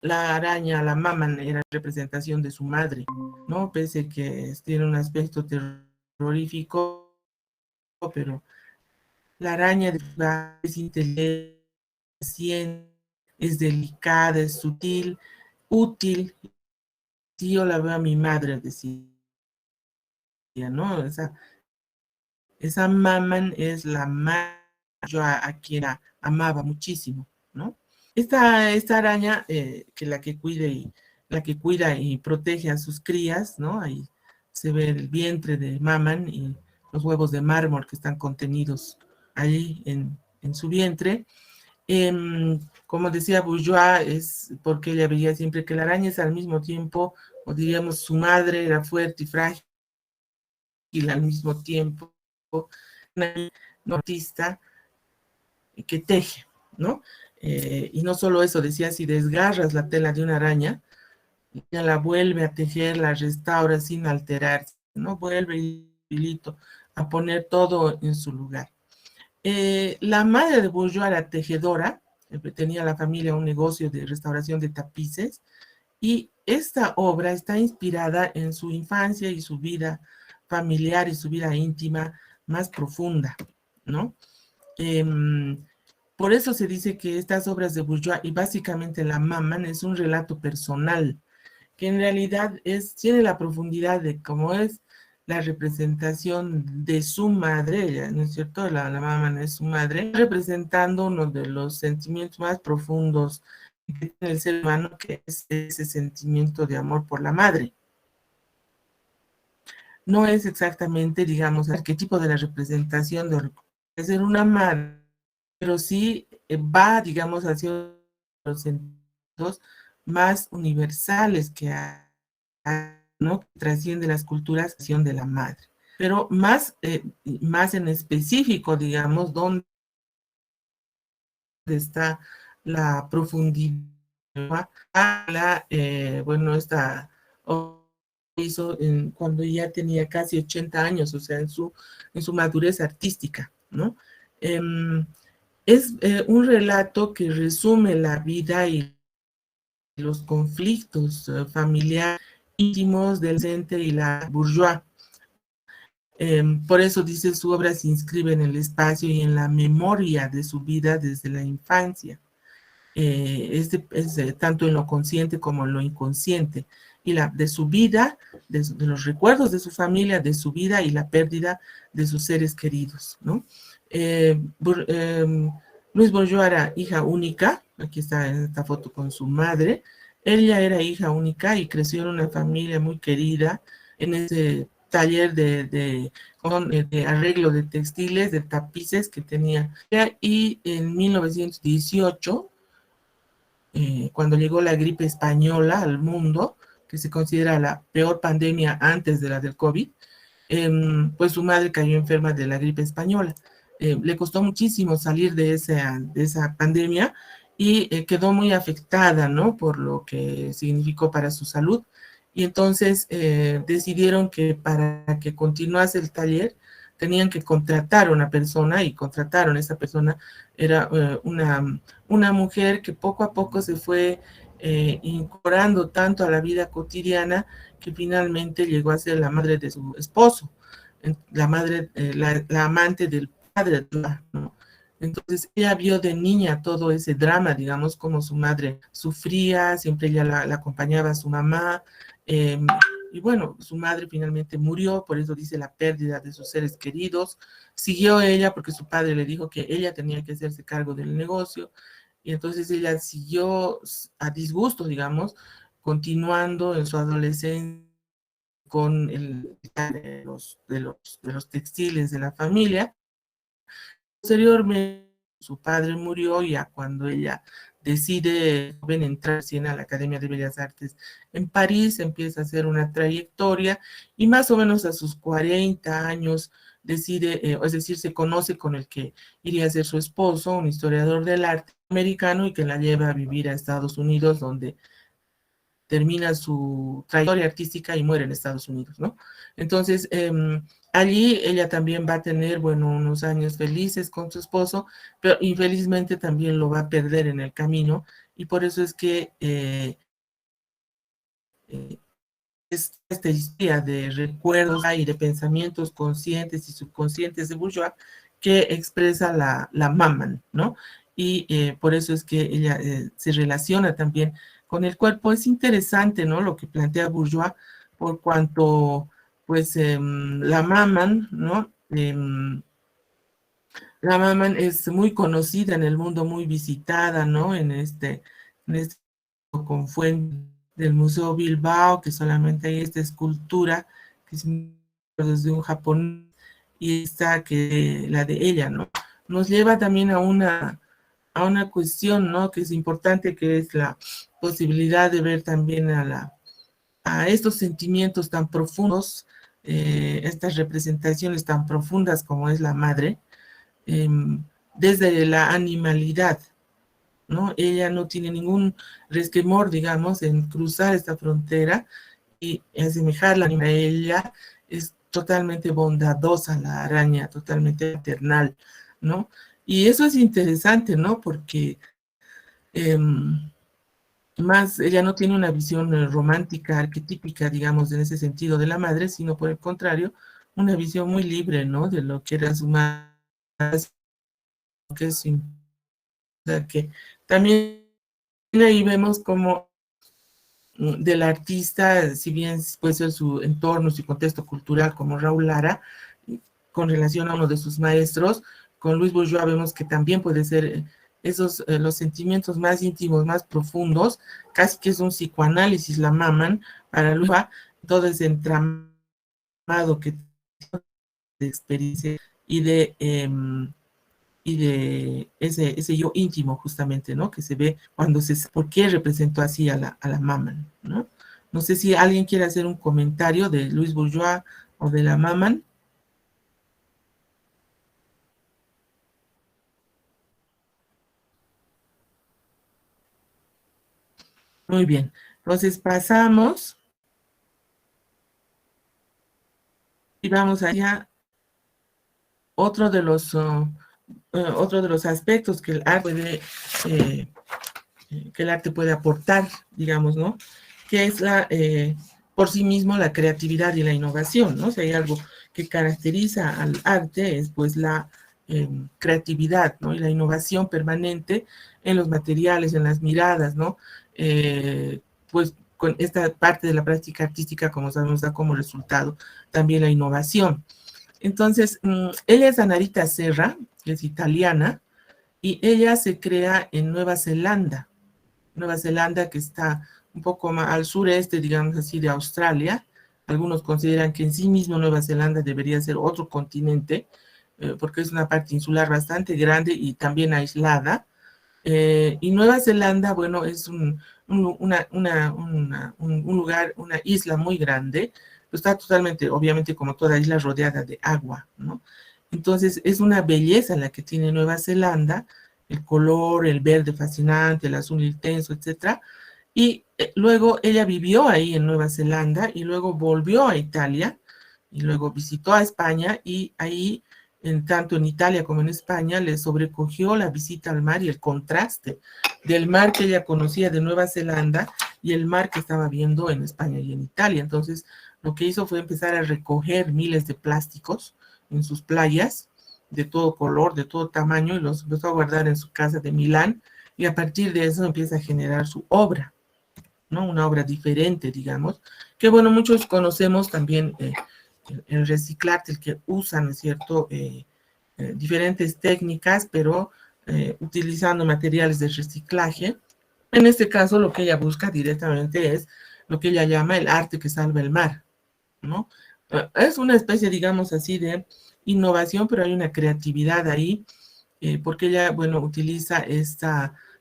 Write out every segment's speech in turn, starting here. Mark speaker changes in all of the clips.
Speaker 1: la araña, la maman, era representación de su madre, ¿no? Pese que tiene un aspecto terrorífico, pero la araña es inteligente, es delicada, es sutil, útil. Si yo la veo a mi madre, decía, ¿no? Esa maman es la madre yo a quien amaba muchísimo, ¿no? Esta araña, que la que cuida y protege a sus crías, ¿no? Ahí se ve el vientre de Maman y los huevos de mármol que están contenidos allí en su vientre. Como decía Bourgeois, es porque ella veía siempre que la araña es al mismo tiempo, o diríamos, su madre era fuerte y frágil al mismo tiempo, una artista que teje, ¿no? Y no solo eso, decía, si desgarras la tela de una araña, ella la vuelve a tejer, la restaura sin alterarse, ¿no? Vuelve hilito a poner todo en su lugar. La madre de Bourgeois era tejedora, tenía la familia un negocio de restauración de tapices, y esta obra está inspirada en su infancia y su vida familiar y su vida íntima más profunda, ¿no? Eh, por eso se dice que estas obras de Bourgeois y básicamente La Maman es un relato personal, que en realidad tiene la profundidad de cómo es la representación de su madre, ¿no es cierto? La Maman es su madre, representando uno de los sentimientos más profundos que tiene el ser humano, que es ese sentimiento de amor por la madre. No es exactamente, digamos, el arquetipo de la representación de ser una madre, pero sí va, digamos, hacia los sentidos más universales que hay, ¿no? Que trasciende las culturas de la madre. Pero más en específico, digamos, dónde está la profundidad, bueno, esta hizo cuando ya tenía casi 80 años, o sea, en su madurez artística, ¿no? Es un relato que resume la vida y los conflictos familiares íntimos del docente y la bourgeois. Por eso dice, su obra se inscribe en el espacio y en la memoria de su vida desde la infancia. Tanto en lo consciente como en lo inconsciente, y de su vida, de los recuerdos de su familia, de su vida y la pérdida de sus seres queridos, ¿no? Luis Bourgeois era hija única, aquí está en esta foto con su madre. Ella era hija única y creció en una familia muy querida, en ese taller de arreglo de textiles, de tapices que tenía. Y en 1918, cuando llegó la gripe española al mundo, que se considera la peor pandemia antes de la del COVID, pues su madre cayó enferma de la gripe española. Le costó muchísimo salir de esa pandemia y quedó muy afectada, ¿no? Por lo que significó para su salud. Y entonces decidieron que para que continuase el taller tenían que contratar a una persona, y contrataron a esa persona. Era una mujer que poco a poco se fue incorporando tanto a la vida cotidiana, que finalmente llegó a ser la madre de su esposo, la madre, la amante del padre, ¿no? Entonces ella vio de niña todo ese drama, digamos, como su madre sufría, siempre ella la acompañaba a su mamá, eh, y bueno, su madre finalmente murió, por eso dice la pérdida de sus seres queridos. Siguió ella porque su padre le dijo que ella tenía que hacerse cargo del negocio, y entonces ella siguió a disgusto, digamos, continuando en su adolescencia con de los textiles de la familia. Posteriormente, su padre murió, ya cuando ella decide entrar a la Academia de Bellas Artes en París, empieza a hacer una trayectoria, y más o menos a sus 40 años decide, es decir, se conoce con el que iría a ser su esposo, un historiador del arte americano, y que la lleva a vivir a Estados Unidos, donde termina su trayectoria artística y muere en Estados Unidos, ¿no? Entonces, allí ella también va a tener, bueno, unos años felices con su esposo, pero infelizmente también lo va a perder en el camino, y por eso es que es esta historia de recuerdos y de pensamientos conscientes y subconscientes de Bourgeois que expresa la Maman, ¿no? Y por eso es que ella se relaciona también con el cuerpo. Es interesante, ¿no? Lo que plantea Bourgeois, por cuanto, pues, la Maman, ¿no? La Maman es muy conocida en el mundo, muy visitada, ¿no? En este con fuente del Museo Bilbao, que solamente hay esta escultura, que es desde un japonés, y esta que la de ella, ¿no? Nos lleva también a una cuestión, ¿no? Que es importante, que es la posibilidad de ver también a estos sentimientos tan profundos, estas representaciones tan profundas como es la madre, eh, desde la animalidad, ¿no? Ella no tiene ningún resquemor, digamos, en cruzar esta frontera y asemejarla a ella. Es totalmente bondadosa la araña, totalmente maternal, ¿no? Y eso es interesante, ¿no? Porque eh, más ella no tiene una visión romántica, arquetípica, digamos, en ese sentido de la madre, sino por el contrario, una visión muy libre, ¿no? De lo que era su madre, que es su, o sea, que también ahí vemos como del artista, si bien puede ser su entorno, su contexto cultural, como Raúl Lara, con relación a uno de sus maestros, con Luis Bourgeois vemos que también puede ser esos, los sentimientos más íntimos, más profundos, casi que es un psicoanálisis la Maman, para Luis Bourgeois, todo ese entramado que de experiencia y de ese yo íntimo, justamente, ¿no? Que se ve cuando ¿por qué representó así a la Maman, ¿no? No sé si alguien quiere hacer un comentario de Luis Bourgeois o de la Maman. Muy bien. Entonces pasamos y vamos allá. Otro de los aspectos eh, que el arte puede aportar, digamos, ¿no? Que es por sí mismo la creatividad y la innovación, ¿no? Si hay algo que caracteriza al arte es pues la creatividad, ¿no? Y la innovación permanente en los materiales, en las miradas, ¿no? Pues con esta parte de la práctica artística, como sabemos, da como resultado también la innovación. Entonces, ella es Anarita Serra, que es italiana, y ella se crea en Nueva Zelanda. Nueva Zelanda, que está un poco más al sureste, digamos así, de Australia. Algunos consideran que en sí mismo Nueva Zelanda debería ser otro continente, porque es una parte insular bastante grande y también aislada. Y Nueva Zelanda, bueno, es un lugar, una isla muy grande, está totalmente, obviamente, como toda isla, rodeada de agua, ¿no? Entonces, es una belleza la que tiene Nueva Zelanda, el color, el verde fascinante, el azul intenso, etcétera. Y luego ella vivió ahí en Nueva Zelanda y luego volvió a Italia y luego visitó a España y ahí, tanto en Italia como en España, le sobrecogió la visita al mar y el contraste del mar que ella conocía de Nueva Zelanda y el mar que estaba viendo en España y en Italia. Entonces, lo que hizo fue empezar a recoger miles de plásticos en sus playas, de todo color, de todo tamaño, y los empezó a guardar en su casa de Milán, y a partir de eso empieza a generar su obra, ¿no? Una obra diferente, digamos, que bueno, muchos conocemos también el reciclarte, el que usan, ¿no es cierto?, diferentes técnicas, pero utilizando materiales de reciclaje. En este caso, lo que ella busca directamente es lo que ella llama el arte que salva el mar, ¿no? Es una especie, digamos así, de innovación, pero hay una creatividad ahí, porque ella, bueno, utiliza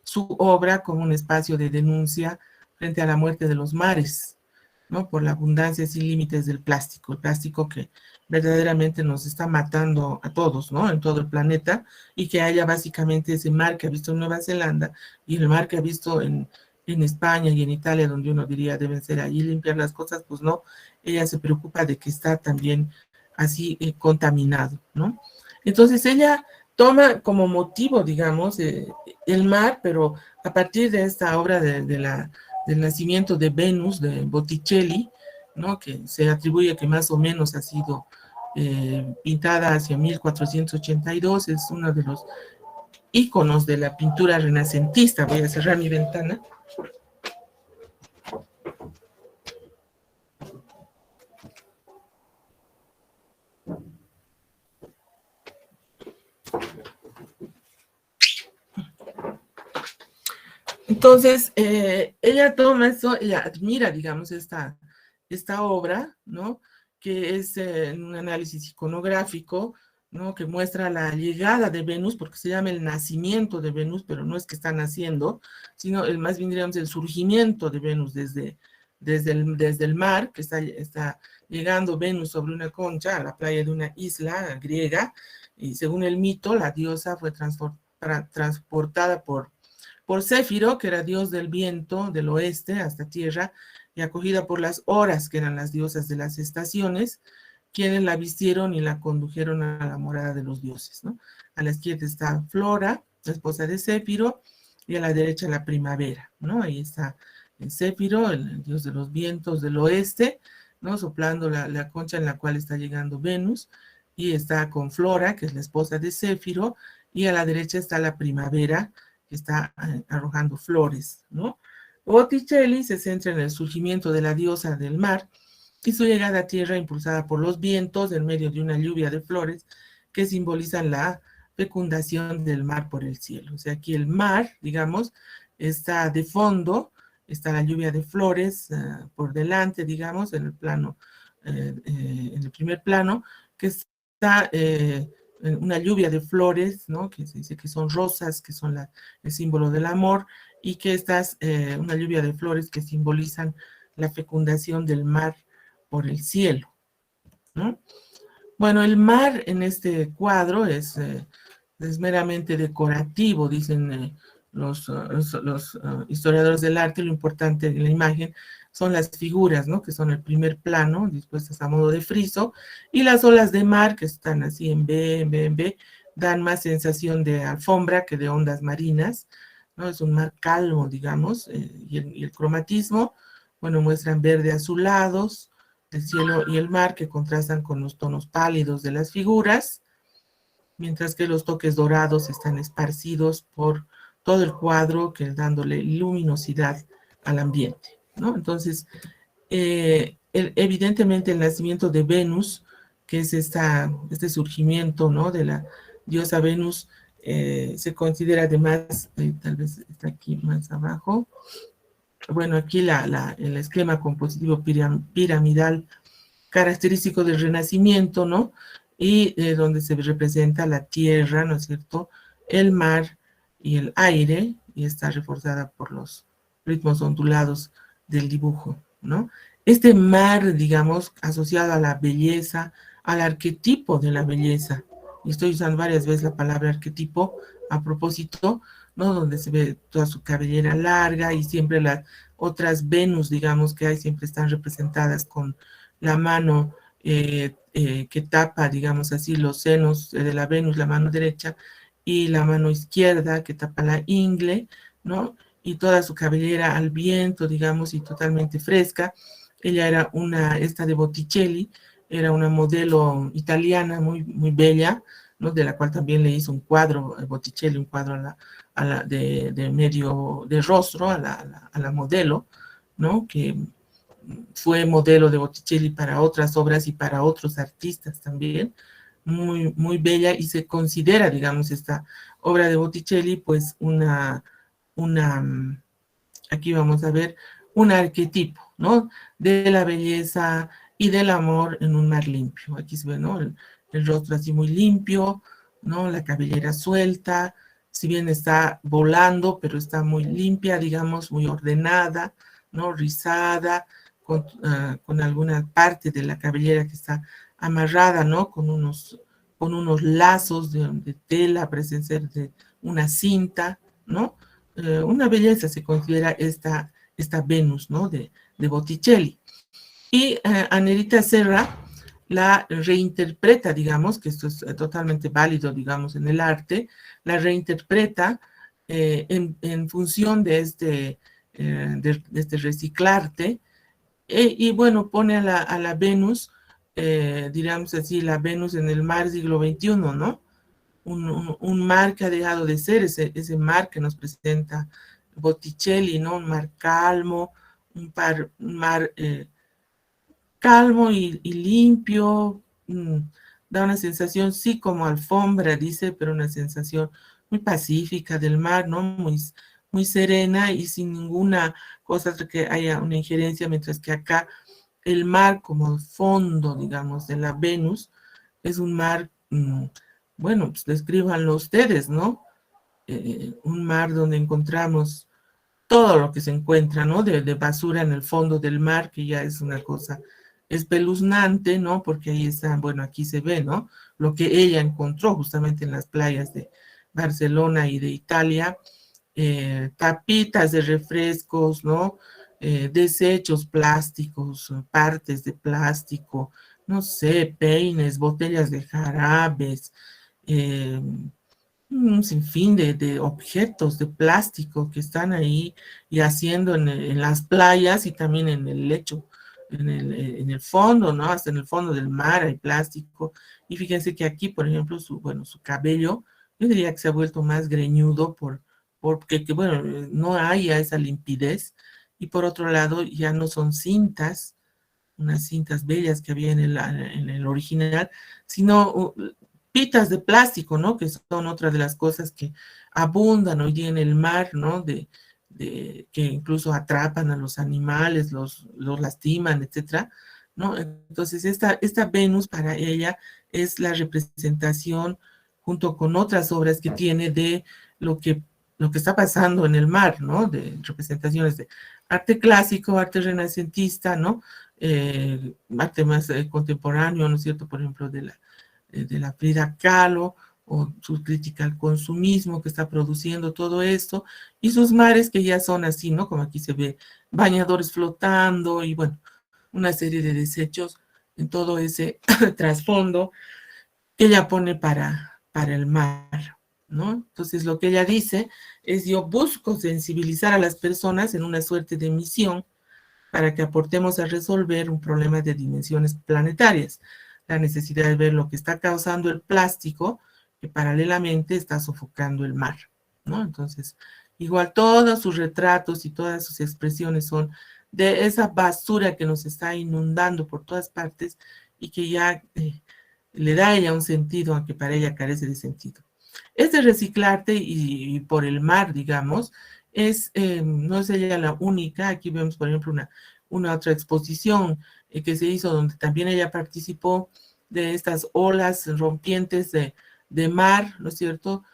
Speaker 1: su obra como un espacio de denuncia frente a la muerte de los mares, ¿no? Por la abundancia sin límites del plástico, el plástico que verdaderamente nos está matando a todos, ¿no? En todo el planeta, y que haya básicamente ese mar que ha visto en Nueva Zelanda y el mar que ha visto en España y en Italia, donde uno diría deben ser ahí limpiar las cosas, pues no, ella se preocupa de que está también así contaminado, ¿no? Entonces ella toma como motivo, digamos, el mar, pero a partir de esta obra del nacimiento de Venus, de Botticelli, ¿no? Que se atribuye que más o menos ha sido pintada hacia 1482, es uno de los íconos de la pintura renacentista. Voy a cerrar mi ventana. Entonces, ella toma eso, ella admira, digamos, esta obra, ¿no? Que es un análisis iconográfico, ¿no? Que muestra la llegada de Venus, porque se llama el nacimiento de Venus, pero no es que está naciendo, sino más bien, diríamos, el surgimiento de Venus desde el mar, que está llegando Venus sobre una concha a la playa de una isla griega, y según el mito, la diosa fue transportada por Céfiro, que era dios del viento del oeste hasta tierra, y acogida por las horas, que eran las diosas de las estaciones, quienes la vistieron y la condujeron a la morada de los dioses, ¿no? A la izquierda está Flora, la esposa de Céfiro, y a la derecha la primavera, ¿no? Ahí está Céfiro, el dios de los vientos del oeste, ¿no? Soplando la concha en la cual está llegando Venus, y está con Flora, que es la esposa de Céfiro, y a la derecha está la primavera, que está arrojando flores, ¿no? Botticelli se centra en el surgimiento de la diosa del mar y su llegada a tierra impulsada por los vientos en medio de una lluvia de flores que simbolizan la fecundación del mar por el cielo. O sea, aquí el mar, digamos, está de fondo, está la lluvia de flores por delante, digamos, en el plano, en el primer plano, que está una lluvia de flores, ¿no? Que se dice que son rosas, que son el símbolo del amor, y que estas, una lluvia de flores que simbolizan la fecundación del mar por el cielo, ¿no? Bueno, el mar en este cuadro es meramente decorativo, dicen los historiadores del arte. Lo importante de la imagen son las figuras, ¿no? Que son el primer plano, dispuestas a modo de friso, y las olas de mar, que están así en B, en B, en B, dan más sensación de alfombra que de ondas marinas, ¿no? Es un mar calmo, digamos, y el cromatismo, bueno, muestran verde azulados, el cielo y el mar, que contrastan con los tonos pálidos de las figuras, mientras que los toques dorados están esparcidos por todo el cuadro, que dándole luminosidad al ambiente, ¿no? Entonces, evidentemente el nacimiento de Venus, que es este surgimiento, ¿no? De la diosa Venus, se considera además, tal vez está aquí más abajo, bueno, aquí el esquema compositivo piramidal característico del Renacimiento, ¿no? Y donde se representa la tierra, ¿no es cierto?, el mar y el aire, y está reforzada por los ritmos ondulados del dibujo, ¿no? Este mar, digamos, asociado a la belleza, al arquetipo de la belleza, y estoy usando varias veces la palabra arquetipo a propósito, ¿no? Donde se ve toda su cabellera larga, y siempre las otras Venus, digamos, que hay, siempre están representadas con la mano que tapa, digamos así, los senos de la Venus, la mano derecha, y la mano izquierda que tapa la ingle, ¿no? Y toda su cabellera al viento, digamos, y totalmente fresca. Ella era esta de Botticelli, era una modelo italiana muy, muy bella, ¿no? De la cual también le hizo un cuadro, Botticelli, un cuadro de medio de rostro a la modelo, ¿no? Que fue modelo de Botticelli para otras obras y para otros artistas también, muy, muy bella, y se considera, digamos, esta obra de Botticelli, pues aquí vamos a ver, un arquetipo, ¿no? De la belleza y del amor en un mar limpio. Aquí se ve, ¿no? El rostro así muy limpio, ¿no? La cabellera suelta, si bien está volando, pero está muy limpia, digamos, muy ordenada, ¿no? Rizada, con alguna parte de la cabellera que está amarrada, ¿no? Con unos lazos de tela, parece ser de una cinta, ¿no? Una belleza se considera esta Venus, ¿no? De Botticelli. Y Anerita Serra la reinterpreta, digamos, que esto es totalmente válido, digamos, en el arte, la reinterpreta en función de este reciclarte, y bueno, pone a la Venus, digamos así, la Venus en el mar siglo XXI, ¿no? Un mar que ha dejado de ser ese mar que nos presenta Botticelli, ¿no? Un mar calmo, un mar calmo y limpio, da una sensación, sí, como alfombra, dice, pero una sensación muy pacífica del mar, ¿no? Muy serena y sin ninguna cosa que haya una injerencia, mientras que acá el mar como fondo, digamos, de la Venus, es un mar, bueno, pues descríbanlo ustedes, ¿no? Un mar donde encontramos todo lo que se encuentra, ¿no? De basura en el fondo del mar, que ya es una cosa espeluznante, ¿no? Porque ahí está, bueno, aquí se ve, ¿no? Lo que ella encontró justamente en las playas de Barcelona y de Italia, tapitas de refrescos, ¿no? Desechos plásticos, partes de plástico, no sé, peines, botellas de jarabes, eh, un sinfín de objetos de plástico que están ahí y haciendo en las playas y también en el lecho, en el fondo, ¿no? Hasta en el fondo del mar hay plástico. Y fíjense que aquí, por ejemplo, bueno, su cabello, yo diría que se ha vuelto más greñudo porque, bueno, no haya esa limpidez. Y por otro lado, ya no son cintas, unas cintas bellas que había en el original, sino pitas de plástico, ¿no? Que son otra de las cosas que abundan hoy día en el mar, ¿no? Que incluso atrapan a los animales, los lastiman, etcétera, ¿no? Entonces, esta Venus para ella es la representación, junto con otras obras que tiene de lo que, lo que está pasando en el mar, ¿no? De representaciones de arte clásico, arte renacentista, ¿no? Arte más contemporáneo, ¿no es cierto? Por ejemplo, de la Frida Kahlo, o su crítica al consumismo que está produciendo todo esto, y sus mares que ya son así, ¿no? Como aquí se ve, bañadores flotando, y bueno, una serie de desechos en todo ese trasfondo que ella pone para el mar, ¿no? Entonces lo que ella dice es: yo busco sensibilizar a las personas en una suerte de misión para que aportemos a resolver un problema de dimensiones planetarias, la necesidad de ver lo que está causando el plástico que paralelamente está sofocando el mar, ¿no? Entonces, igual todos sus retratos y todas sus expresiones son de esa basura que nos está inundando por todas partes y que ya le da a ella un sentido, aunque para ella carece de sentido. Este reciclarte y por el mar, digamos, no es ella la única. Aquí vemos, por ejemplo, una otra exposición que se hizo donde también ella participó de estas olas rompientes de mar, ¿no es cierto?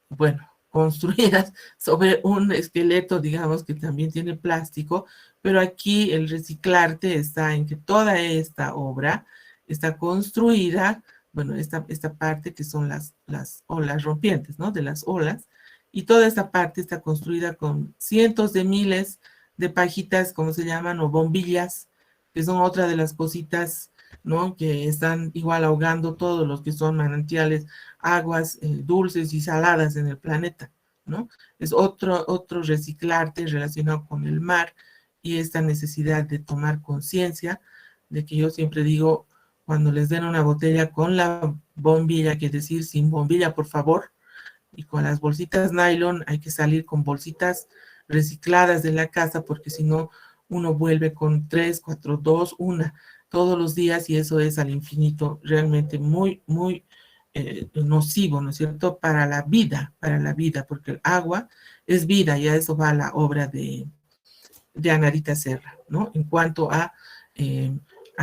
Speaker 1: Bueno, construidas sobre un esqueleto, digamos, que también tiene plástico, pero aquí el reciclarte está en que toda esta obra está construida, bueno, esta parte que son las olas rompientes, ¿no? De las olas, y toda esta parte está construida con cientos de miles de pajitas, como se llaman, o bombillas, que son otra de las cositas, ¿no? Que están igual ahogando todos los que son manantiales, aguas dulces y saladas en el planeta, ¿no? Es otro reciclarte relacionado con el mar y esta necesidad de tomar conciencia de que yo siempre digo, cuando les den una botella con la bombilla, que decir sin bombilla, por favor, y con las bolsitas nylon hay que salir con bolsitas recicladas de la casa, porque si no, uno vuelve con 3, 4, 2, 1 todos los días, y eso es al infinito realmente muy nocivo, ¿no es cierto? Para la vida, porque el agua es vida, y a eso va la obra de Anarita Serra, ¿no? En cuanto a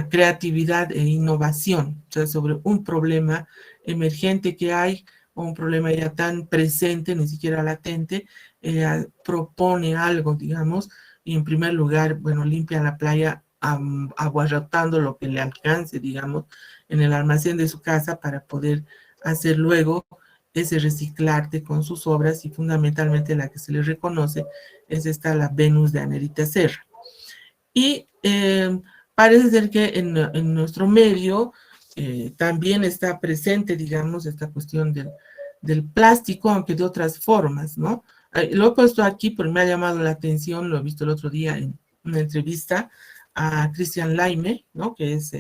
Speaker 1: creatividad e innovación, o sea, sobre un problema emergente que hay, o un problema ya tan presente, ni siquiera latente, ella propone algo, digamos, y en primer lugar, bueno, limpia la playa aguarrotando lo que le alcance, digamos, en el almacén de su casa para poder hacer luego ese reciclarte con sus obras, y fundamentalmente la que se le reconoce es esta, la Venus de Anarita Serra. Y parece ser que en nuestro medio también está presente, digamos, esta cuestión del plástico, aunque de otras formas, ¿no? Lo he puesto aquí porque me ha llamado la atención, lo he visto el otro día en una entrevista a Christian Laime, ¿no? Que es,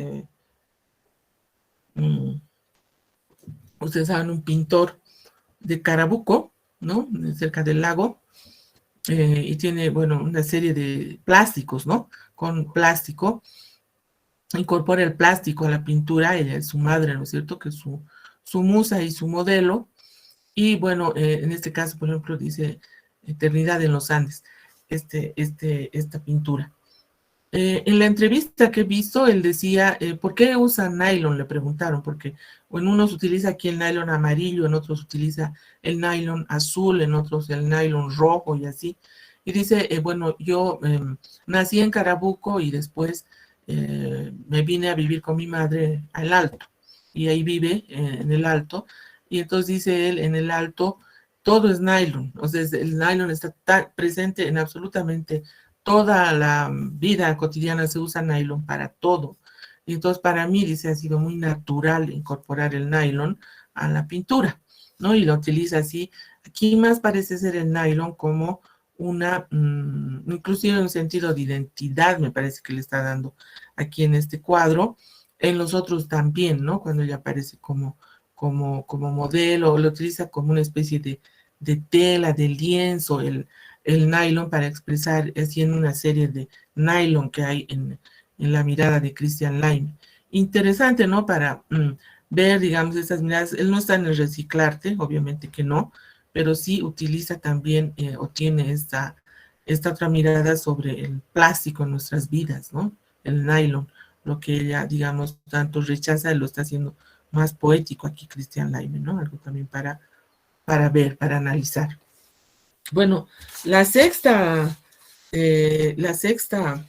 Speaker 1: ustedes saben, un pintor de Carabuco, ¿no? Cerca del lago, y tiene, bueno, una serie de plásticos, ¿no? Con plástico, incorpora el plástico a la pintura, ella es su madre, ¿no es cierto? Que es su musa y su modelo, y bueno, en este caso, por ejemplo, dice Eternidad en los Andes, esta pintura. En la entrevista que he visto, él decía, ¿por qué usan nylon? Le preguntaron, porque en unos utiliza aquí el nylon amarillo, en otros utiliza el nylon azul, en otros el nylon rojo y así. Y dice, bueno, yo nací en Carabuco y después me vine a vivir con mi madre al Alto. Y ahí vive en el Alto. Y entonces dice él, en el Alto todo es nylon. O sea, el nylon está presente en absolutamente toda la vida cotidiana, se usa nylon para todo. Y entonces para mí, dice, ha sido muy natural incorporar el nylon a la pintura, ¿no? Y lo utiliza así. Aquí más parece ser el nylon como una, inclusive un sentido de identidad, me parece que le está dando aquí en este cuadro. En los otros también, ¿no? Cuando ella aparece como modelo, lo utiliza como una especie de tela, de lienzo, el nylon para expresar, haciendo una serie de nylon que hay en la mirada de Christian Lime. Interesante, ¿no? Para ver, digamos, esas miradas. Él no está en el reciclarte, obviamente que no, pero sí utiliza también o tiene esta otra mirada sobre el plástico en nuestras vidas, ¿no? El nylon, lo que ella, digamos, tanto rechaza, lo está haciendo más poético aquí Christian Lime, ¿no? Algo también para ver, para analizar. Bueno, la sexta, la sexta,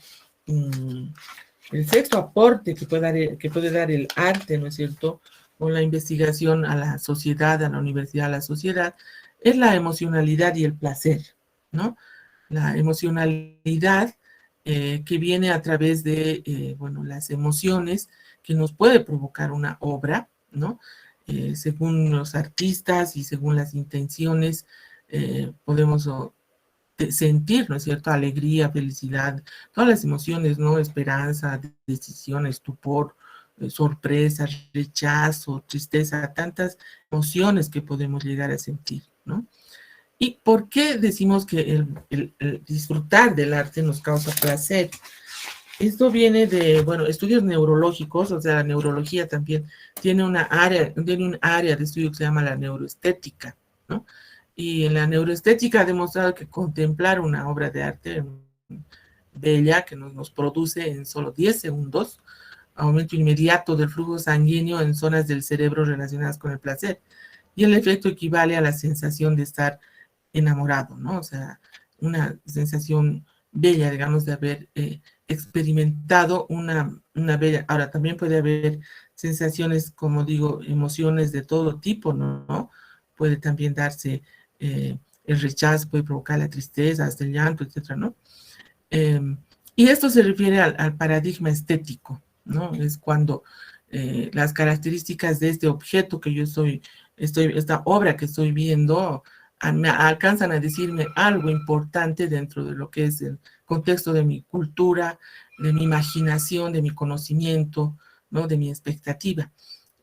Speaker 1: mm, el sexto aporte que puede dar el arte, ¿no es cierto?, con la investigación a la sociedad, a la universidad, a la sociedad, es la emocionalidad y el placer, ¿no? La emocionalidad que viene a través de, bueno, las emociones que nos puede provocar una obra, ¿no? Según los artistas y según las intenciones, podemos sentir, ¿no es cierto?, alegría, felicidad, todas las emociones, ¿no? Esperanza, decisión, estupor, sorpresa, rechazo, tristeza, tantas emociones que podemos llegar a sentir, ¿no? ¿Y por qué decimos que el disfrutar del arte nos causa placer? Esto viene de, bueno, estudios neurológicos, o sea, la neurología también tiene tiene un área de estudio que se llama la neuroestética, ¿no? Y en la neuroestética ha demostrado que contemplar una obra de arte bella que nos produce en solo 10 segundos aumento inmediato del flujo sanguíneo en zonas del cerebro relacionadas con el placer. Y el efecto equivale a la sensación de estar enamorado, ¿no? O sea, una sensación bella, digamos, de haber experimentado una bella. Ahora, también puede haber sensaciones, como digo, emociones de todo tipo, ¿no? Puede también darse el rechazo, puede provocar la tristeza, hasta el llanto, etcétera, ¿no? Eh, y esto se refiere al paradigma estético, ¿no? Es cuando las características de este objeto que yo esta obra que estoy viendo, me alcanzan a decirme algo importante dentro de lo que es el contexto de mi cultura, de mi imaginación, de mi conocimiento, ¿no? De mi expectativa.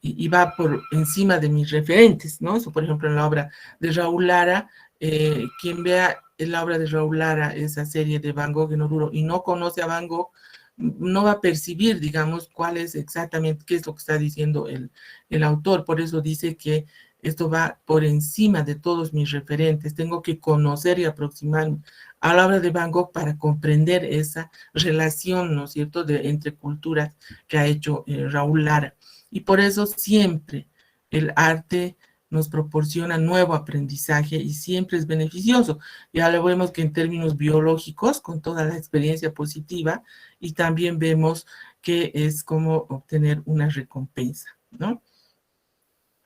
Speaker 1: Y va por encima de mis referentes, ¿no? Eso, por ejemplo, en la obra de Raúl Lara, quien vea la obra de Raúl Lara, esa serie de Van Gogh en Oruro, y no conoce a Van Gogh, no va a percibir, digamos, cuál es exactamente, qué es lo que está diciendo el autor. Por eso dice que esto va por encima de todos mis referentes. Tengo que conocer y aproximarme a la obra de Van Gogh para comprender esa relación, ¿no es cierto?, entre culturas que ha hecho Raúl Lara. Y por eso siempre el arte nos proporciona nuevo aprendizaje y siempre es beneficioso. Ya lo vemos que en términos biológicos, con toda la experiencia positiva, y también vemos que es como obtener una recompensa, ¿no?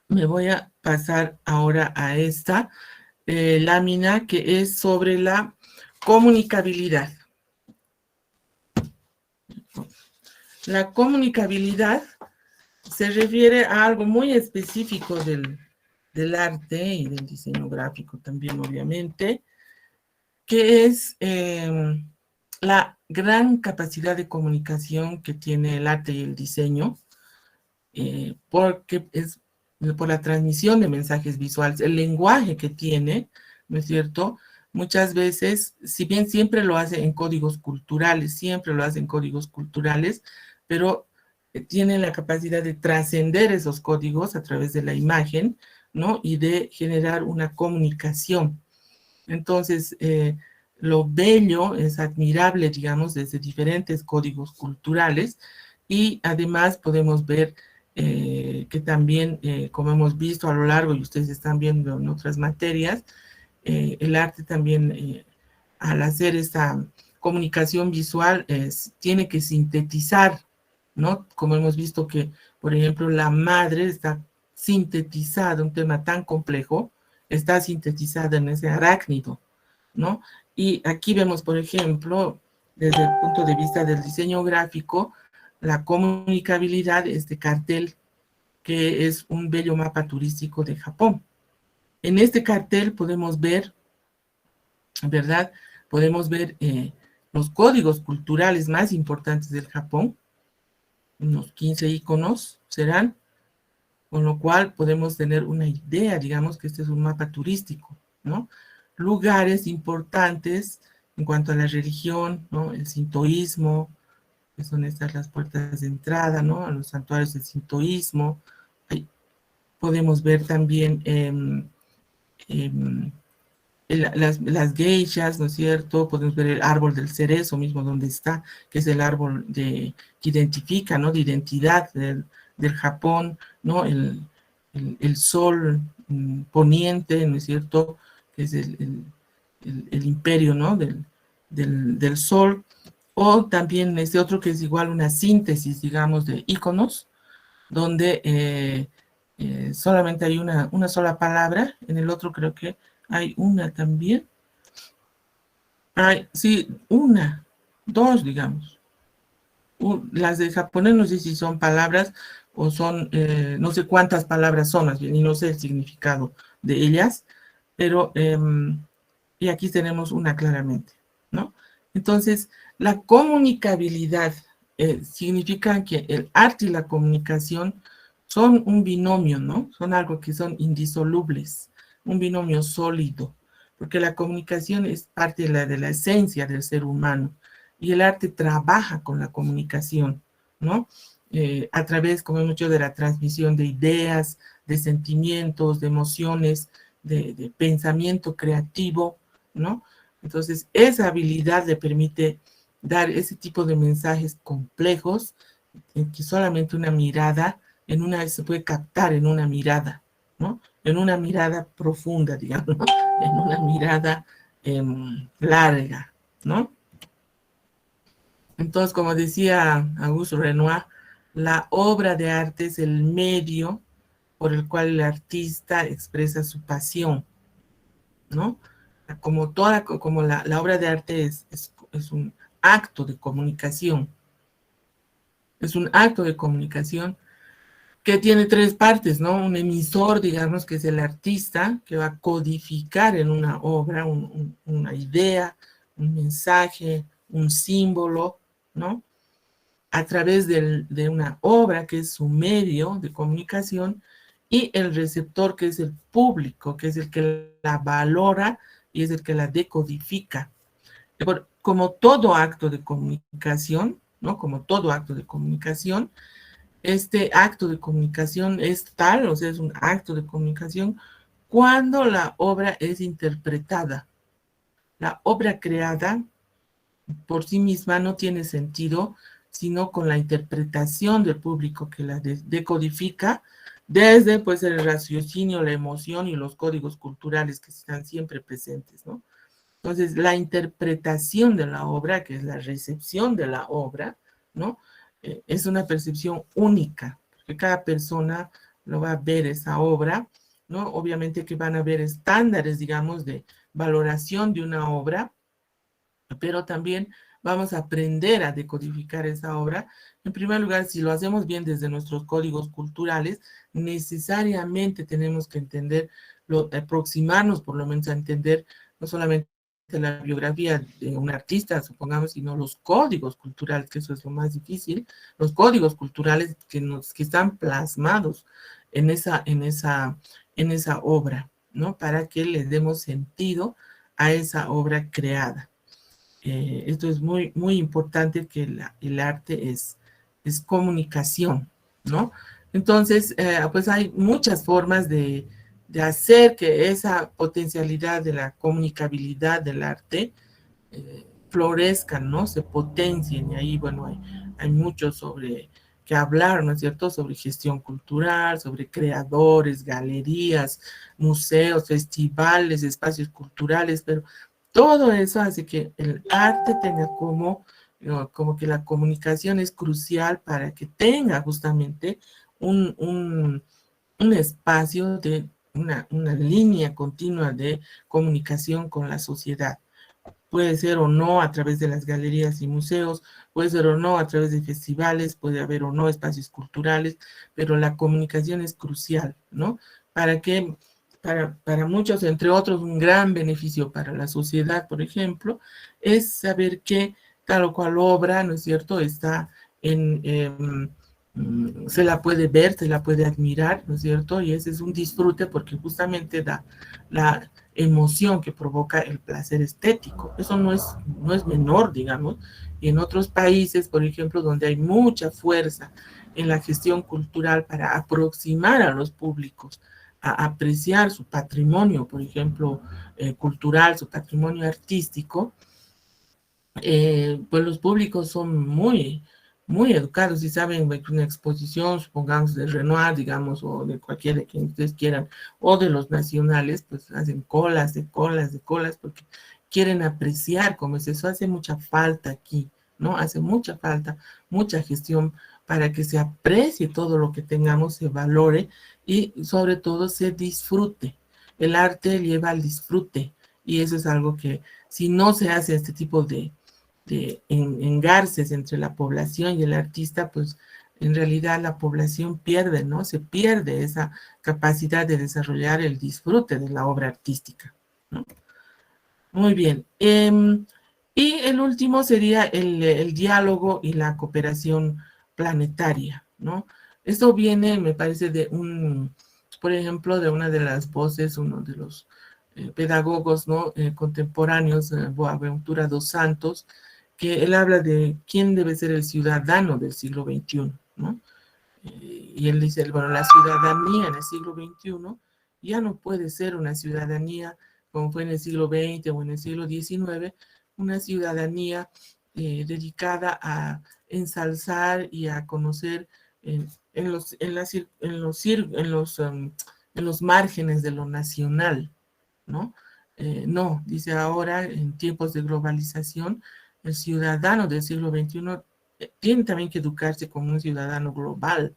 Speaker 1: Me voy a pasar ahora a esta lámina que es sobre la comunicabilidad. La comunicabilidad se refiere a algo muy específico del arte y del diseño gráfico también, obviamente, que es la gran capacidad de comunicación que tiene el arte y el diseño, porque es por la transmisión de mensajes visuales, el lenguaje que tiene, ¿no es cierto? Muchas veces, si bien siempre lo hace en códigos culturales, siempre lo hace en códigos culturales, pero tiene la capacidad de trascender esos códigos a través de la imagen, ¿no? Y de generar una comunicación. Entonces, lo bello es admirable, digamos, desde diferentes códigos culturales y además podemos ver que también, como hemos visto a lo largo y ustedes están viendo en otras materias, el arte también, al hacer esta comunicación visual, tiene que sintetizar, ¿no? Como hemos visto que, por ejemplo, la madre está sintetizada, un tema tan complejo, está sintetizada en ese arácnido, ¿no? Y aquí vemos, por ejemplo, desde el punto de vista del diseño gráfico, la comunicabilidad, este cartel, que es un bello mapa turístico de Japón. En este cartel podemos ver, ¿verdad? Podemos ver los códigos culturales más importantes del Japón, unos 15 iconos serán, con lo cual podemos tener una idea, digamos que este es un mapa turístico, ¿no? Lugares importantes en cuanto a la religión, ¿no? El sintoísmo, que son estas las puertas de entrada, ¿no? A los santuarios del sintoísmo. Ahí podemos ver también las geishas, ¿no es cierto? Podemos ver el árbol del cerezo mismo donde está, que es el árbol que identifica, ¿no? De identidad del Japón, ¿no? El sol poniente, ¿no es cierto? Que es el imperio, ¿no? Del sol. O también este otro que es igual una síntesis, digamos, de iconos, donde solamente hay una sola palabra, en el otro creo que hay una también. Hay, sí, una, dos, digamos. Las de japonés no sé si son palabras o son, no sé cuántas palabras son, más bien, y no sé el significado de ellas, pero, y aquí tenemos una claramente, ¿no? Entonces, la comunicabilidad significa que el arte y la comunicación son un binomio, ¿no? Son algo que son indisolubles, un binomio sólido, porque la comunicación es parte de la esencia del ser humano y el arte trabaja con la comunicación, ¿no? A través, como hemos dicho, de la transmisión de ideas, de sentimientos, de emociones, de pensamiento creativo, ¿no? Entonces, esa habilidad le permite dar ese tipo de mensajes complejos en que solamente una mirada, se puede captar en una mirada, ¿no? En una mirada profunda, digamos, ¿no? En una mirada larga, ¿no? Entonces, como decía Auguste Renoir, la obra de arte es el medio por el cual el artista expresa su pasión, ¿no? Como la obra de arte es un acto de comunicación, es un acto de comunicación que tiene tres partes, ¿no? Un emisor, digamos, que es el artista, que va a codificar en una obra una idea, un mensaje, un símbolo, ¿no? A través de una obra que es su medio de comunicación y el receptor que es el público, que es el que la valora y es el que la decodifica. Como todo acto de comunicación, ¿no? Como todo acto de comunicación, este acto de comunicación es tal, o sea, es un acto de comunicación cuando la obra es interpretada. La obra creada por sí misma no tiene sentido, sino con la interpretación del público que la decodifica desde pues el raciocinio, la emoción y los códigos culturales que están siempre presentes, ¿no? Entonces, la interpretación de la obra, que es la recepción de la obra, ¿no? Es una percepción única, porque cada persona lo va a ver esa obra, ¿no? Obviamente que van a haber estándares, digamos, de valoración de una obra, pero también vamos a aprender a decodificar esa obra. En primer lugar, si lo hacemos bien desde nuestros códigos culturales, necesariamente tenemos que entender, aproximarnos por lo menos a entender no solamente la biografía de un artista, supongamos, sino los códigos culturales, que eso es lo más difícil, los códigos culturales que están plasmados en esa obra, ¿no? Para que le demos sentido a esa obra creada. Esto es muy, muy importante, que el arte es comunicación, ¿no? Entonces, pues hay muchas formas de hacer que esa potencialidad de la comunicabilidad del arte florezcan, ¿no? Se potencien. Y ahí, bueno, hay mucho sobre que hablar, ¿no es cierto? Sobre gestión cultural, sobre creadores, galerías, museos, festivales, espacios culturales, pero todo eso hace que el arte tenga ¿no? Como que la comunicación es crucial para que tenga justamente un espacio de una línea continua de comunicación con la sociedad. Puede ser o no a través de las galerías y museos, puede ser o no a través de festivales, puede haber o no espacios culturales, pero la comunicación es crucial, ¿no? Para que, para muchos, entre otros, un gran beneficio para la sociedad, por ejemplo, es saber que tal o cual obra, ¿no es cierto?, está se la puede ver, se la puede admirar, ¿no es cierto? Y ese es un disfrute porque justamente da la emoción que provoca el placer estético. Eso no es menor, digamos. Y en otros países, por ejemplo, donde hay mucha fuerza en la gestión cultural para aproximar a los públicos a apreciar su patrimonio, por ejemplo, cultural, su patrimonio artístico, pues los públicos son muy, muy educados y saben que una exposición, supongamos de Renoir, digamos, o de cualquiera de quien ustedes quieran, o de los nacionales, pues hacen colas de colas de colas porque quieren apreciar cómo es eso. Hace mucha falta aquí, ¿no? Hace mucha falta, mucha gestión para que se aprecie todo lo que tengamos, se valore y sobre todo se disfrute. El arte lleva al disfrute y eso es algo que si no se hace este tipo de engarces entre la población y el artista, pues en realidad la población pierde, ¿no? Se pierde esa capacidad de desarrollar el disfrute de la obra artística, ¿no? Muy bien. Y el último sería el diálogo y la cooperación planetaria, ¿no? Esto viene, me parece, por ejemplo, de una de las voces, uno de los pedagogos, ¿no? Contemporáneos, Boaventura dos Santos, que él habla de quién debe ser el ciudadano del siglo XXI, ¿no? Y él dice, bueno, la ciudadanía en el siglo XXI ya no puede ser una ciudadanía como fue en el siglo XX o en el siglo XIX, una ciudadanía dedicada a ensalzar y a conocer en los márgenes de lo nacional, ¿no? No, dice ahora, en tiempos de globalización, el ciudadano del siglo XXI tiene también que educarse como un ciudadano global,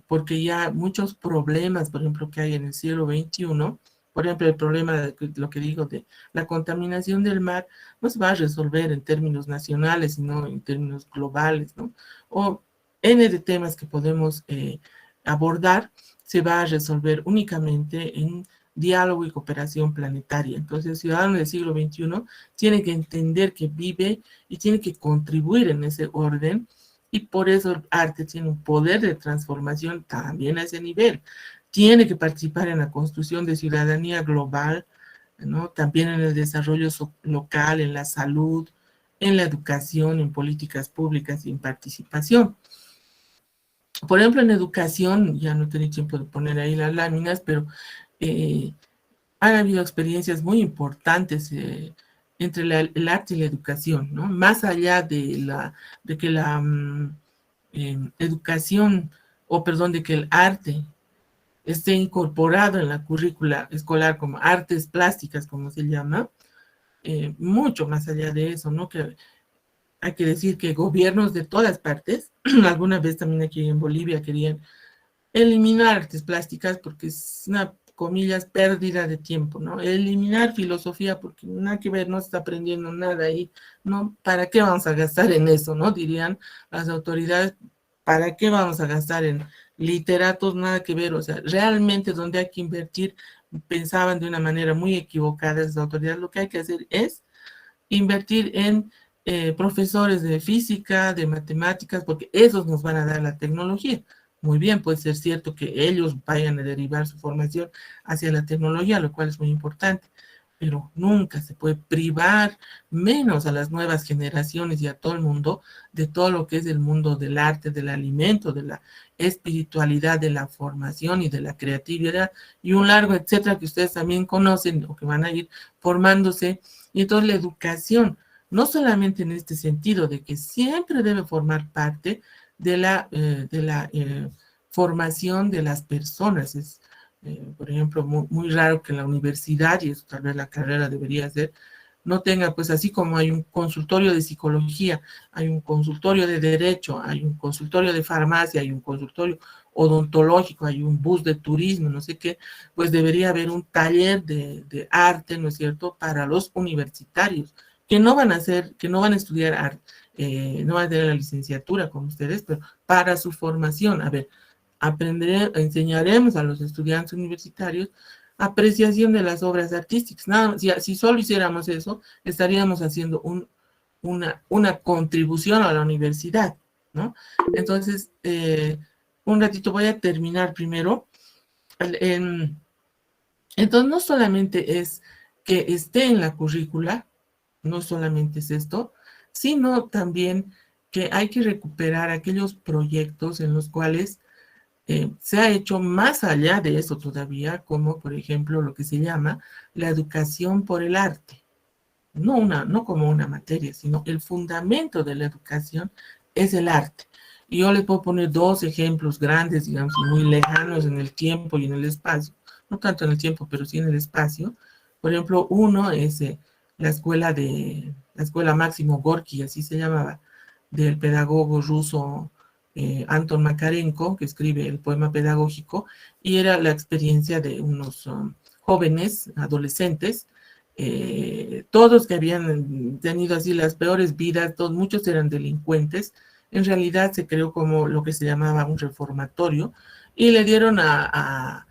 Speaker 1: porque ya muchos problemas, por ejemplo, que hay en el siglo XXI, por ejemplo, el problema de lo que digo de la contaminación del mar, no se va a resolver en términos nacionales, sino en términos globales, ¿no? O N de temas que podemos abordar, se va a resolver únicamente en diálogo y cooperación planetaria. Entonces, el ciudadano del siglo XXI tiene que entender que vive y tiene que contribuir en ese orden, y por eso el arte tiene un poder de transformación también a ese nivel. Tiene que participar en la construcción de ciudadanía global, ¿no? También en el desarrollo local, en la salud, en la educación, en políticas públicas y en participación. Por ejemplo, en educación, ya no tenía tiempo de poner ahí las láminas, pero eh, han habido experiencias muy importantes entre el arte y la educación, ¿no? Más allá de que la educación, o perdón, de que el arte esté incorporado en la currícula escolar como artes plásticas, como se llama, mucho más allá de eso, ¿no? Que hay que decir que gobiernos de todas partes, alguna vez también aquí en Bolivia querían eliminar artes plásticas porque es una comillas, pérdida de tiempo, ¿no? Eliminar filosofía, porque nada que ver, no se está aprendiendo nada ahí, ¿no? ¿Para qué vamos a gastar en eso, no? Dirían las autoridades, ¿para qué vamos a gastar en literatos? Nada que ver, o sea, realmente donde hay que invertir, pensaban de una manera muy equivocada esas autoridades, lo que hay que hacer es invertir en profesores de física, de matemáticas, porque esos nos van a dar la tecnología. Muy bien, puede ser cierto que ellos vayan a derivar su formación hacia la tecnología, lo cual es muy importante, pero nunca se puede privar, menos a las nuevas generaciones y a todo el mundo, de todo lo que es el mundo del arte, del alimento, de la espiritualidad, de la formación y de la creatividad, y un largo etcétera que ustedes también conocen o que van a ir formándose. Y entonces la educación, no solamente en este sentido de que siempre debe formar parte de la formación de las personas. Es, por ejemplo, muy raro que la universidad, y eso tal vez la carrera debería ser, no tenga, pues así como hay un consultorio de psicología, hay un consultorio de derecho, hay un consultorio de farmacia, hay un consultorio odontológico, hay un bus de turismo, no sé qué, pues debería haber un taller de arte, ¿no es cierto?, para los universitarios, que no van a hacer, que no van a estudiar arte, no van a tener la licenciatura con ustedes, pero para su formación, a ver, enseñaremos a los estudiantes universitarios apreciación de las obras artísticas. Nada, si solo hiciéramos eso, estaríamos haciendo una contribución a la universidad, ¿no? Entonces, un ratito voy a terminar primero. Entonces, no solamente es que esté en la currícula, no solamente es esto, sino también que hay que recuperar aquellos proyectos en los cuales se ha hecho más allá de eso todavía, como por ejemplo lo que se llama la educación por el arte. No como una materia, sino el fundamento de la educación es el arte. Y yo les puedo poner dos ejemplos grandes, digamos, muy lejanos en el tiempo y en el espacio. No tanto en el tiempo, pero sí en el espacio. Por ejemplo, uno es la escuela Máximo Gorki, así se llamaba, del pedagogo ruso Anton Makarenko, que escribe el poema pedagógico, y era la experiencia de unos jóvenes, adolescentes, todos que habían tenido así las peores vidas, muchos eran delincuentes. En realidad se creó como lo que se llamaba un reformatorio y le dieron a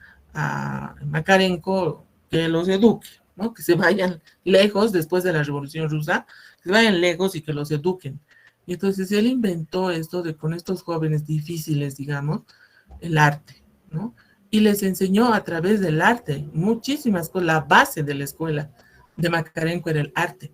Speaker 1: Makarenko que los eduque, ¿no? Que se vayan lejos después de la Revolución Rusa, que se vayan lejos y que los eduquen. Y entonces él inventó esto de con estos jóvenes difíciles, digamos, el arte, ¿no? Y les enseñó a través del arte muchísimas cosas, la base de la escuela de Makarenko era el arte.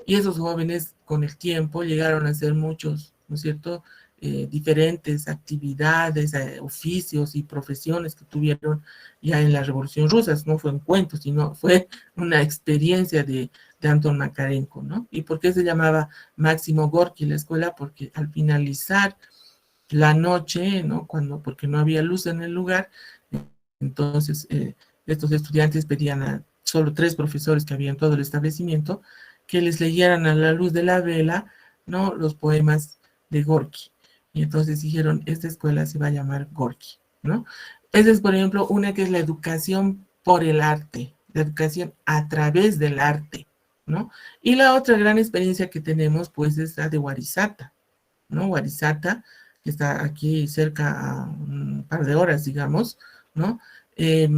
Speaker 1: Y esos jóvenes con el tiempo llegaron a hacer muchos, ¿no es cierto?, diferentes actividades, oficios y profesiones que tuvieron ya en la Revolución Rusa. No fue un cuento, sino fue una experiencia de Anton Makarenko, ¿no? ¿Y por qué se llamaba Máximo Gorki la escuela? Porque al finalizar la noche, ¿no? Porque no había luz en el lugar, entonces estos estudiantes pedían a solo 3 profesores que había en todo el establecimiento que les leyeran a la luz de la vela, ¿no?, los poemas de Gorki. Y entonces dijeron, esta escuela se va a llamar Gorki, ¿no? Esa es, por ejemplo, una que es la educación por el arte, la educación a través del arte, ¿no? Y la otra gran experiencia que tenemos, pues, es la de Warisata, ¿no? Warisata, que está aquí cerca a un par de horas, digamos, ¿no? Eh,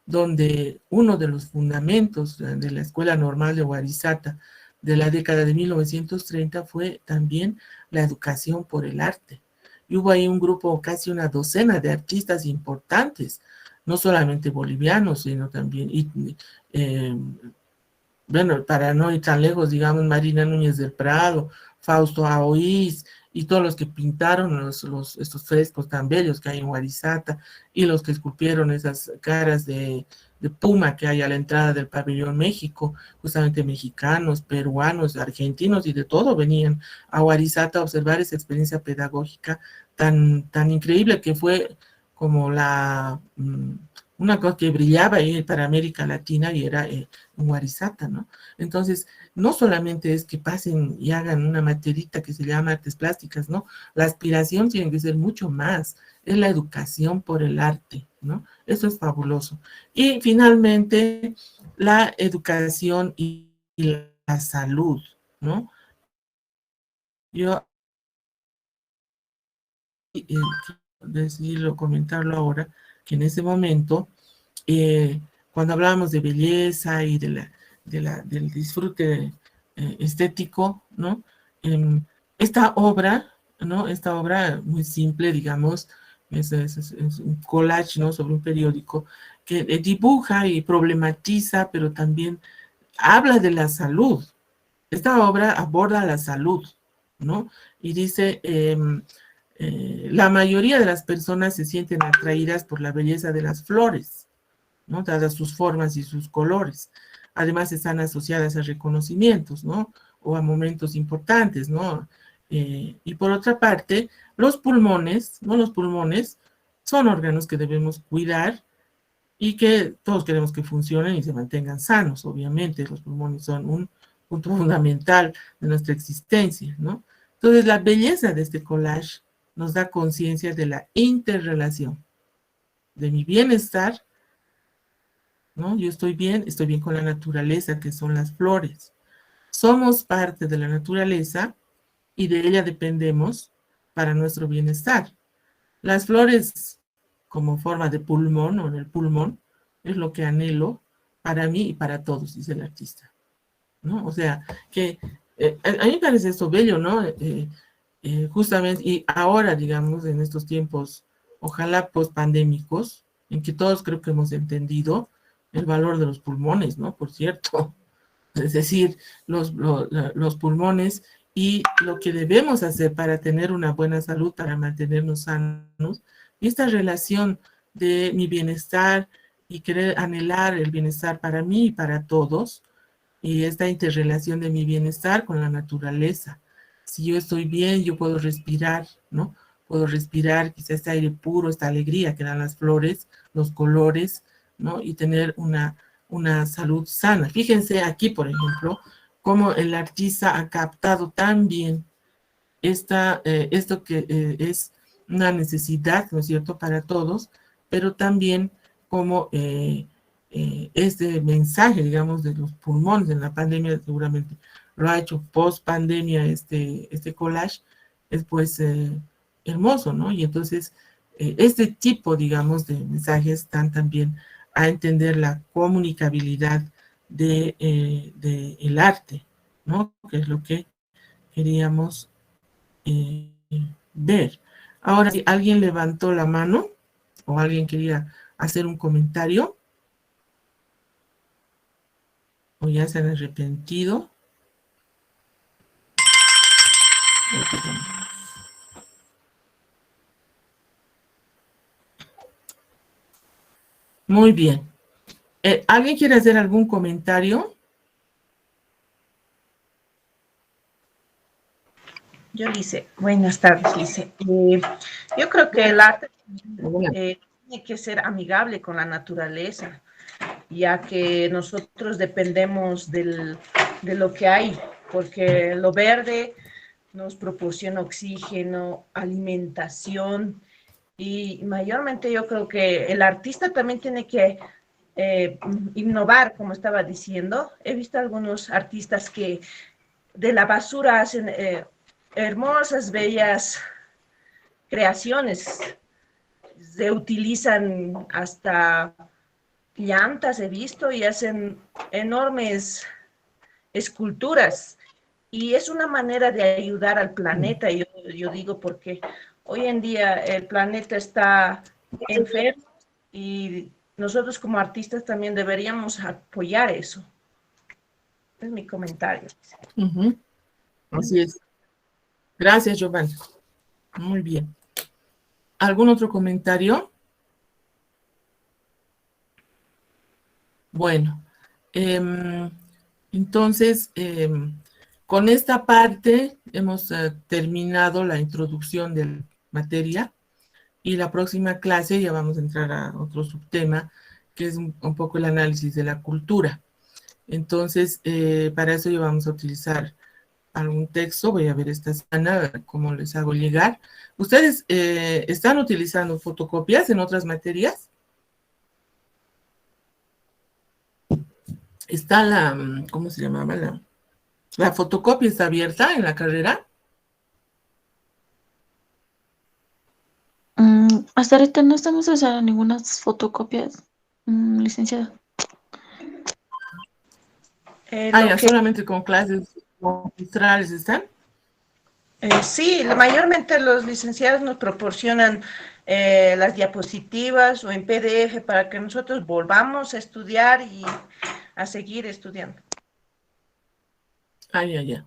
Speaker 1: donde uno de los fundamentos de la Escuela Normal de Warisata de la década de 1930 fue también la educación por el arte. Y hubo ahí un grupo, casi una docena de artistas importantes, no solamente bolivianos, sino también, eh, bueno, para no ir tan lejos, digamos, Marina Núñez del Prado, Fausto Aoiz, y todos los que pintaron estos frescos tan bellos que hay en Warisata, y los que esculpieron esas caras de puma que hay a la entrada del pabellón México, justamente mexicanos, peruanos, argentinos y de todo venían a Warisata a observar esa experiencia pedagógica tan increíble que fue como una cosa que brillaba ahí para América Latina y era Huarizata, ¿no? Entonces, no solamente es que pasen y hagan una materita que se llama artes plásticas, ¿no? La aspiración tiene que ser mucho más, es la educación por el arte, ¿no? Eso es fabuloso. Y finalmente, la educación y la salud, ¿no? Yo quiero decirlo, comentarlo ahora, que en ese momento, eh, cuando hablábamos de belleza y del disfrute estético, ¿no? Esta obra, ¿no? Esta obra muy simple, digamos, es un collage, ¿no? Sobre un periódico que dibuja y problematiza, pero también habla de la salud. Esta obra aborda la salud, ¿no? Y dice, la mayoría de las personas se sienten atraídas por la belleza de las flores, ¿no? Dadas sus formas y sus colores. Además están asociadas a reconocimientos, ¿no? O a momentos importantes, ¿no? Y por otra parte, los pulmones, ¿no? Los pulmones son órganos que debemos cuidar y que todos queremos que funcionen y se mantengan sanos, obviamente. Los pulmones son un punto fundamental de nuestra existencia, ¿no? Entonces, la belleza de este collage nos da conciencia de la interrelación de mi bienestar, ¿no? Yo estoy bien con la naturaleza, que son las flores. Somos parte de la naturaleza y de ella dependemos para nuestro bienestar. Las flores como forma de pulmón o en el pulmón es lo que anhelo para mí y para todos, dice el artista, ¿no? O sea, que a mí me parece esto bello, ¿no? Justamente, y ahora, digamos, en estos tiempos, ojalá post-pandémicos, en que todos creo que hemos entendido el valor de los pulmones, ¿no? Por cierto, es decir, los pulmones y lo que debemos hacer para tener una buena salud, para mantenernos sanos, y esta relación de mi bienestar y querer anhelar el bienestar para mí y para todos, y esta interrelación de mi bienestar con la naturaleza. Si yo estoy bien, yo puedo respirar, ¿no? Puedo respirar quizá este aire puro, esta alegría que dan las flores, los colores, ¿no? Y tener una salud sana. Fíjense aquí, por ejemplo, cómo el artista ha captado tan bien esto que es una necesidad, ¿no es cierto?, para todos, pero también como este mensaje, digamos, de los pulmones en la pandemia, seguramente lo ha hecho post pandemia este collage, es pues hermoso, ¿no? Y entonces este tipo, digamos, de mensajes están también a entender la comunicabilidad de el arte, ¿no? Que es lo que queríamos eh, ver. Ahora, si alguien levantó la mano o alguien quería hacer un comentario o ya se han arrepentido. Muy bien. ¿Alguien quiere hacer algún comentario?
Speaker 2: Yo, Lice, buenas tardes, Lice. Yo creo que el arte tiene que ser amigable con la naturaleza, ya que nosotros dependemos de lo que hay, porque lo verde nos proporciona oxígeno, alimentación, y mayormente yo creo que el artista también tiene que innovar, como estaba diciendo. He visto algunos artistas que de la basura hacen hermosas, bellas creaciones. Se utilizan hasta llantas, he visto, y hacen enormes esculturas. Y es una manera de ayudar al planeta, yo digo, porque hoy en día el planeta está enfermo y nosotros como artistas también deberíamos apoyar eso. Es mi comentario.
Speaker 1: Así es. Gracias, Giovanni. Muy bien. ¿Algún otro comentario? Bueno, entonces, con esta parte hemos terminado la introducción de la materia y la próxima clase ya vamos a entrar a otro subtema que es un poco el análisis de la cultura. Entonces, para eso ya vamos a utilizar algún texto. Voy a ver esta semana cómo les hago llegar. ¿Ustedes están utilizando fotocopias en otras materias? Está ¿cómo se llamaba? La fotocopia está abierta en la carrera.
Speaker 3: Hasta ahorita no estamos usando ninguna fotocopias, licenciada.
Speaker 1: Ya, solamente con clases magistrales están.
Speaker 2: Sí, mayormente los licenciados nos proporcionan las diapositivas o en PDF para que nosotros volvamos a estudiar y a seguir estudiando.
Speaker 1: Ya.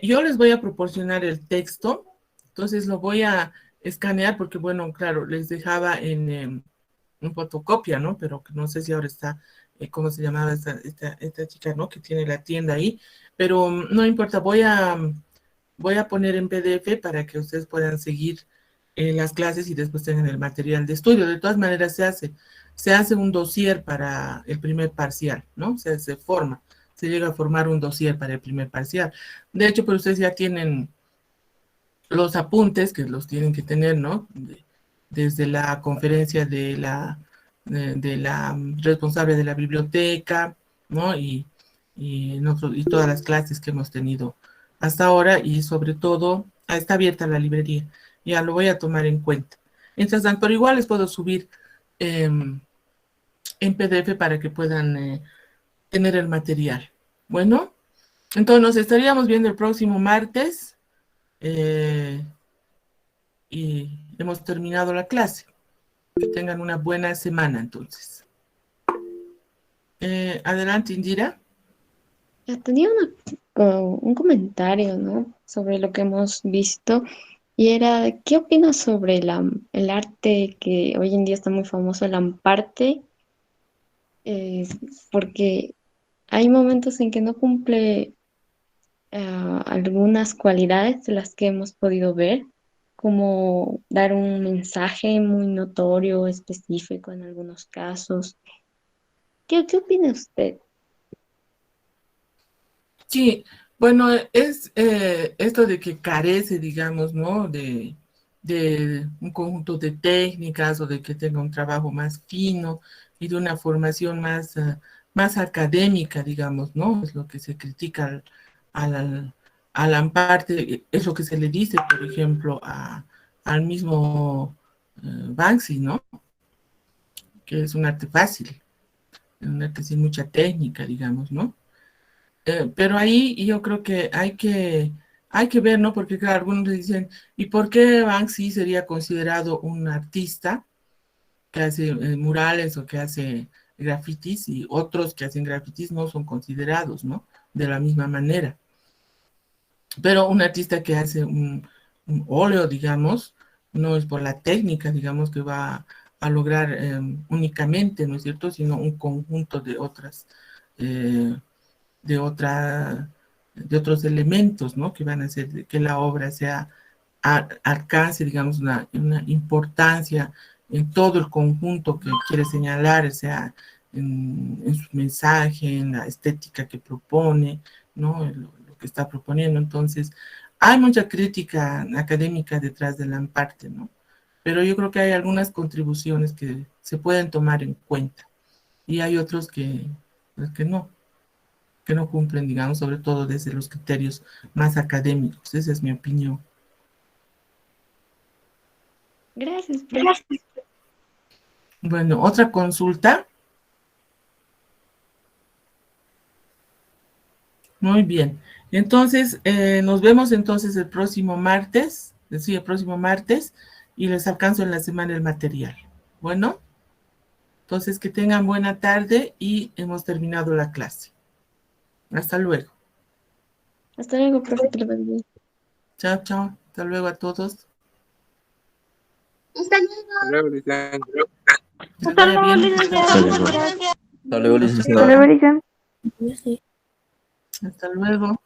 Speaker 1: Yo les voy a proporcionar el texto, entonces lo voy a escanear porque, bueno, claro, les dejaba en fotocopia, ¿no? Pero no sé si ahora está, ¿cómo se llamaba esta chica, ¿no? Que tiene la tienda ahí, pero no importa, voy a poner en PDF para que ustedes puedan seguir las clases y después tengan el material de estudio. De todas maneras, se hace un dossier para el primer parcial, ¿no? Se llega a formar un dossier para el primer parcial. De hecho, pues ustedes ya tienen los apuntes que los tienen que tener, ¿no? Desde la conferencia de la responsable de la biblioteca, ¿no? Y todas las clases que hemos tenido hasta ahora, y sobre todo, está abierta la librería. Ya lo voy a tomar en cuenta. Mientras tanto, pero igual les puedo subir en PDF para que puedan tener el material. Bueno, entonces nos estaríamos viendo el próximo martes y hemos terminado la clase. Que tengan una buena semana entonces. Adelante, Indira.
Speaker 4: Tenía un comentario, ¿no? Sobre lo que hemos visto y era, ¿qué opinas sobre el arte que hoy en día está muy famoso, el amparte? Porque hay momentos en que no cumple algunas cualidades de las que hemos podido ver, como dar un mensaje muy notorio, específico en algunos casos. ¿Qué opina usted?
Speaker 1: Sí, bueno, es esto de que carece, digamos, ¿no? De un conjunto de técnicas o de que tenga un trabajo más fino y de una formación más académica, digamos, ¿no? Es lo que se critica al Amparte, es lo que se le dice, por ejemplo, al mismo Banksy, ¿no? Que es un arte fácil, un arte sin mucha técnica, digamos, ¿no? Pero ahí yo creo que hay que ver, ¿no? Porque claro, algunos dicen, ¿y por qué Banksy sería considerado un artista que hace murales o que hace grafitis y otros que hacen grafitis no son considerados, ¿no? De la misma manera. Pero un artista que hace un óleo, digamos, no es por la técnica, digamos, que va a lograr únicamente, ¿no es cierto? Sino un conjunto de eh, de otra, de otros elementos, ¿no? Que van a hacer que la obra alcance, digamos, una importancia en todo el conjunto que quiere señalar, sea en su mensaje, en la estética que propone, ¿no? Lo que está proponiendo. Entonces, hay mucha crítica académica detrás de la Amparte, ¿no? Pero yo creo que hay algunas contribuciones que se pueden tomar en cuenta y hay otros pues, que no cumplen, digamos, sobre todo desde los criterios más académicos. Esa es mi opinión.
Speaker 4: Gracias.
Speaker 1: Bueno, otra consulta. Muy bien. Entonces, nos vemos entonces el próximo martes, y les alcanzo en la semana el material. Bueno, entonces que tengan buena tarde y hemos terminado la clase. Hasta luego.
Speaker 4: Hasta luego, profe. Que lo vaya bien.
Speaker 1: Chao, chao. Hasta luego a todos.
Speaker 5: Hasta luego, Licenciada.
Speaker 1: Hasta luego,
Speaker 5: Hasta luego, licenciada.
Speaker 1: Hasta luego.